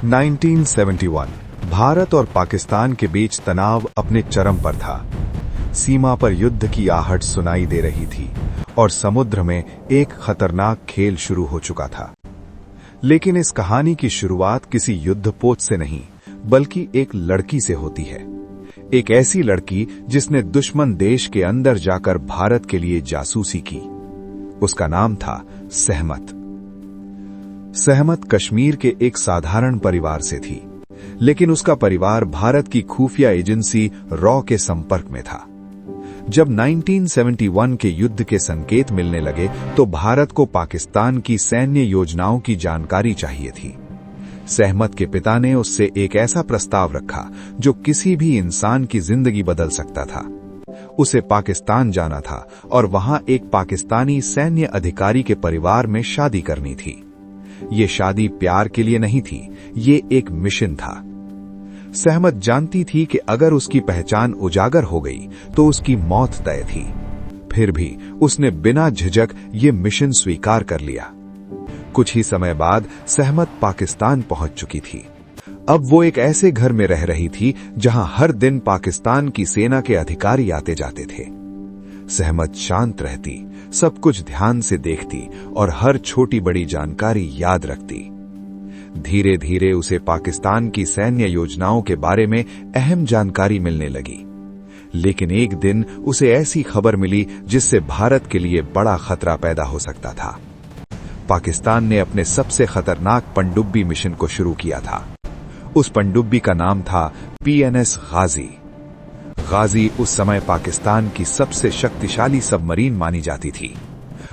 1971 भारत और पाकिस्तान के बीच तनाव अपने चरम पर था। सीमा पर युद्ध की आहट सुनाई दे रही थी और समुद्र में एक खतरनाक खेल शुरू हो चुका था। लेकिन इस कहानी की शुरुआत किसी युद्धपोत से नहीं, बल्कि एक लड़की से होती है। एक ऐसी लड़की जिसने दुश्मन देश के अंदर जाकर भारत के लिए जासूसी की। उसका नाम था सहमत। सहमत कश्मीर के एक साधारण परिवार से थी, लेकिन उसका परिवार भारत की खुफिया एजेंसी रॉ के संपर्क में था। जब 1971 के युद्ध के संकेत मिलने लगे तो भारत को पाकिस्तान की सैन्य योजनाओं की जानकारी चाहिए थी। सहमत के पिता ने उससे एक ऐसा प्रस्ताव रखा जो किसी भी इंसान की जिंदगी बदल सकता था। उसे पाकिस्तान जाना था और वहां एक पाकिस्तानी सैन्य अधिकारी के परिवार में शादी करनी थी। ये शादी प्यार के लिए नहीं थी, ये एक मिशन था। सहमत जानती थी कि अगर उसकी पहचान उजागर हो गई तो उसकी मौत तय थी। फिर भी उसने बिना झिझक ये मिशन स्वीकार कर लिया। कुछ ही समय बाद सहमत पाकिस्तान पहुंच चुकी थी। अब वो एक ऐसे घर में रह रही थी जहां हर दिन पाकिस्तान की सेना के अधिकारी आते जाते थे। सहमत शांत रहती, सब कुछ ध्यान से देखती और हर छोटी बड़ी जानकारी याद रखती। धीरे धीरे उसे पाकिस्तान की सैन्य योजनाओं के बारे में अहम जानकारी मिलने लगी। लेकिन एक दिन उसे ऐसी खबर मिली जिससे भारत के लिए बड़ा खतरा पैदा हो सकता था। पाकिस्तान ने अपने सबसे खतरनाक पनडुब्बी मिशन को शुरू किया था। उस पनडुब्बी का नाम था PNS गाजी। गाजी उस समय पाकिस्तान की सबसे शक्तिशाली सबमरीन मानी जाती थी।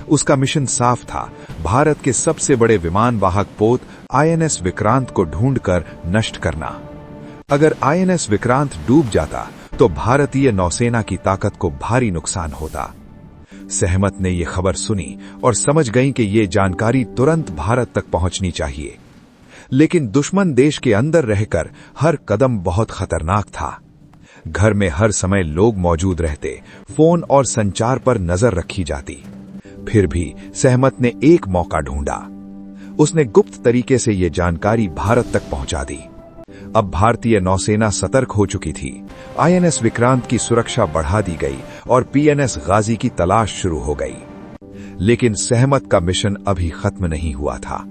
उसका मिशन साफ था, भारत के सबसे बड़े विमान वाहक पोत INS विक्रांत को ढूंढकर नष्ट करना। अगर INS विक्रांत डूब जाता तो भारतीय नौसेना की ताकत को भारी नुकसान होता। सहमत ने यह खबर सुनी और समझ गई कि यह जानकारी तुरंत भारत तक पहुंचनी चाहिए। लेकिन दुश्मन देश के अंदर रहकर हर कदम बहुत खतरनाक था। घर में हर समय लोग मौजूद रहते, फोन और संचार पर नजर रखी जाती। फिर भी सहमत ने एक मौका ढूंढा। उसने गुप्त तरीके से यह जानकारी भारत तक पहुंचा दी। अब भारतीय नौसेना सतर्क हो चुकी थी। INS विक्रांत की सुरक्षा बढ़ा दी गई और PNS गाजी की तलाश शुरू हो गई। लेकिन सहमत का मिशन अभी खत्म नहीं हुआ था।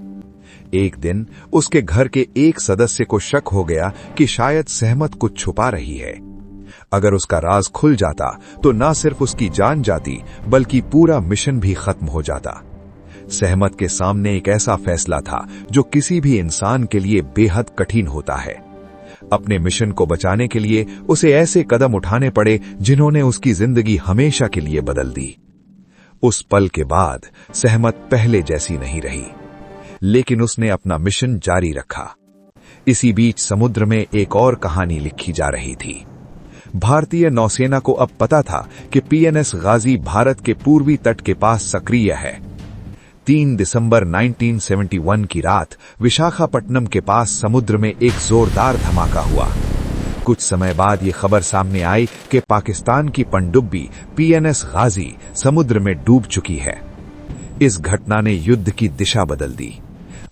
एक दिन उसके घर के एक सदस्य को शक हो गया कि शायद सहमत कुछ छुपा रही है। अगर उसका राज खुल जाता तो न सिर्फ उसकी जान जाती, बल्कि पूरा मिशन भी खत्म हो जाता। सहमत के सामने एक ऐसा फैसला था जो किसी भी इंसान के लिए बेहद कठिन होता है। अपने मिशन को बचाने के लिए उसे ऐसे कदम उठाने पड़े जिन्होंने उसकी जिंदगी हमेशा के लिए बदल दी। उस पल के बाद सहमत पहले जैसी नहीं रही, लेकिन उसने अपना मिशन जारी रखा। इसी बीच समुद्र में एक और कहानी लिखी जा रही थी। भारतीय नौसेना को अब पता था कि PNS गाजी भारत के पूर्वी तट के पास सक्रिय है। 3 दिसंबर 1971 की रात विशाखापट्टनम के पास समुद्र में एक जोरदार धमाका हुआ। कुछ समय बाद ये खबर सामने आई कि पाकिस्तान की पनडुब्बी PNS गाजी समुद्र में डूब चुकी है। इस घटना ने युद्ध की दिशा बदल दी।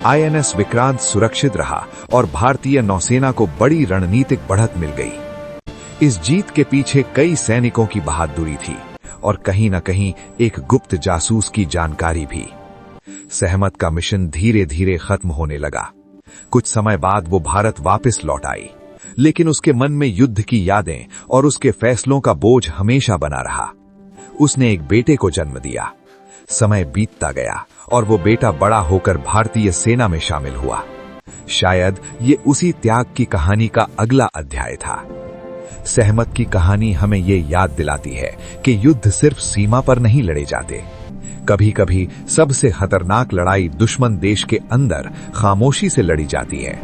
INS विक्रांत सुरक्षित रहा और भारतीय नौसेना को बड़ी रणनीतिक बढ़त मिल गई। इस जीत के पीछे कई सैनिकों की बहादुरी थी और कहीं न कहीं एक गुप्त जासूस की जानकारी भी। सहमत का मिशन धीरे धीरे खत्म होने लगा। कुछ समय बाद वो भारत वापस लौट आई, लेकिन उसके मन में युद्ध की यादें और उसके फैसलों का बोझ हमेशा बना रहा। उसने एक बेटे को जन्म दिया। समय बीतता गया और वो बेटा बड़ा होकर भारतीय सेना में शामिल हुआ। शायद ये उसी त्याग की कहानी का अगला अध्याय था। सहमत की कहानी हमें ये याद दिलाती है कि युद्ध सिर्फ सीमा पर नहीं लड़े जाते। कभी कभी सबसे खतरनाक लड़ाई दुश्मन देश के अंदर खामोशी से लड़ी जाती है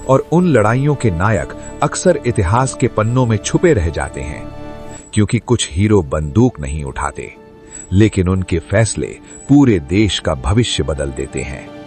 और उन लड़ाइयों के नायक अक्सर इतिहास के पन्नों में छुपे रह जाते हैं, क्योंकि कुछ हीरो बंदूक नहीं उठाते, लेकिन उनके फैसले पूरे देश का भविष्य बदल देते हैं।